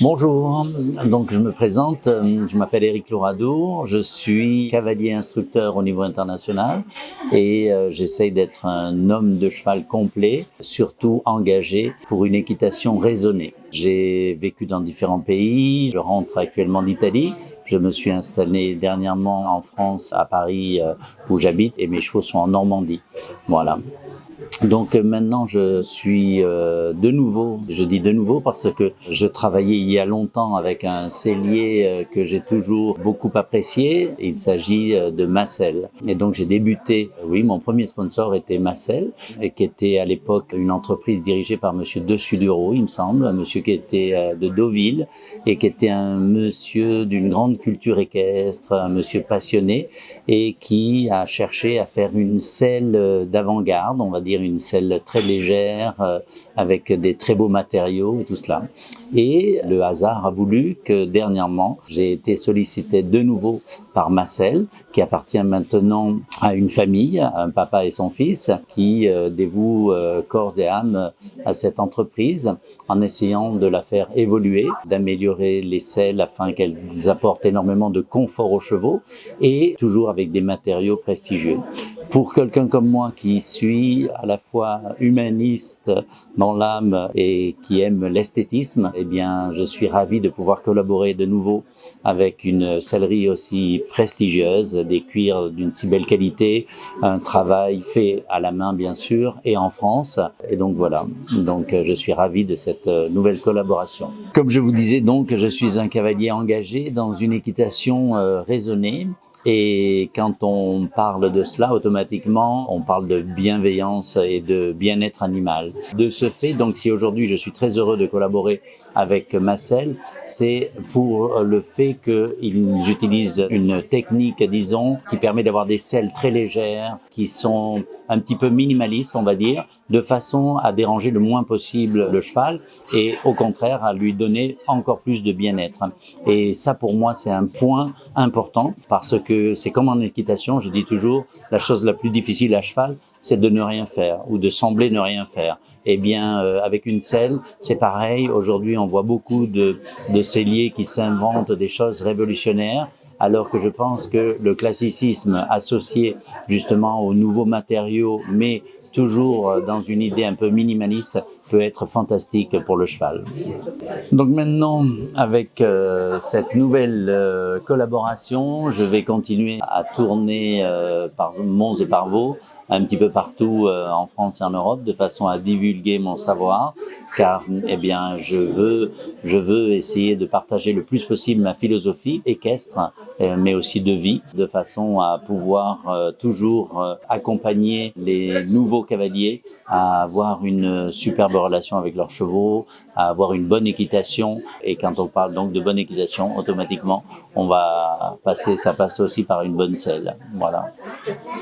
Bonjour, donc je me présente, je m'appelle Éric Louradour, je suis cavalier instructeur au niveau international et j'essaye d'être un homme de cheval complet, surtout engagé pour une équitation raisonnée. J'ai vécu dans différents pays, je rentre actuellement d'Italie, je me suis installé dernièrement en France, à Paris où j'habite et mes chevaux sont en Normandie. Voilà. Donc maintenant je suis de nouveau, je dis de nouveau parce que je travaillais il y a longtemps avec un sellier que j'ai toujours beaucoup apprécié, il s'agit de Massel. Et donc j'ai débuté, oui, mon premier sponsor était Massel, et qui était à l'époque une entreprise dirigée par monsieur Dessudureau, il me semble, un monsieur qui était de Deauville et qui était un monsieur d'une grande culture équestre, un monsieur passionné et qui a cherché à faire une selle d'avant-garde, on va dire une selle très légère, avec des très beaux matériaux et tout cela. Et le hasard a voulu que dernièrement, j'ai été sollicité de nouveau par Massel, qui appartient maintenant à une famille, un papa et son fils, qui dévouent corps et âme à cette entreprise en essayant de la faire évoluer, d'améliorer les selles afin qu'elles apportent énormément de confort aux chevaux et toujours avec des matériaux prestigieux. Pour quelqu'un comme moi qui suis à la fois humaniste dans l'âme et qui aime l'esthétisme, eh bien, je suis ravi de pouvoir collaborer de nouveau avec une sellerie aussi prestigieuse, des cuirs d'une si belle qualité, un travail fait à la main bien sûr et en France. Et donc voilà, donc je suis ravi de cette nouvelle collaboration. Comme je vous disais donc, je suis un cavalier engagé dans une équitation raisonnée. Et quand on parle de cela, automatiquement, on parle de bienveillance et de bien-être animal. De ce fait, donc, si aujourd'hui je suis très heureux de collaborer avec Massel, c'est pour le fait qu'ils utilisent une technique, disons, qui permet d'avoir des selles très légères, qui sont un petit peu minimalistes, on va dire, de façon à déranger le moins possible le cheval et au contraire à lui donner encore plus de bien-être. Et ça, pour moi, c'est un point important parce que c'est comme en équitation, je dis toujours, la chose la plus difficile à cheval, c'est de ne rien faire ou de sembler ne rien faire. Eh bien, avec une selle, c'est pareil. Aujourd'hui, on voit beaucoup de selliers qui s'inventent des choses révolutionnaires, alors que je pense que le classicisme associé justement aux nouveaux matériaux, mais toujours dans une idée un peu minimaliste, peut être fantastique pour le cheval. Donc maintenant, avec cette nouvelle collaboration, je vais continuer à tourner par Mons et par Vaud, un petit peu partout en France et en Europe, de façon à divulguer mon savoir, car eh bien, je veux essayer de partager le plus possible ma philosophie équestre, mais aussi de vie, de façon à pouvoir toujours accompagner les nouveaux cavaliers à avoir une superbe relation avec leurs chevaux, à avoir une bonne équitation. Et quand on parle donc de bonne équitation, automatiquement, ça passe aussi par une bonne selle. Voilà.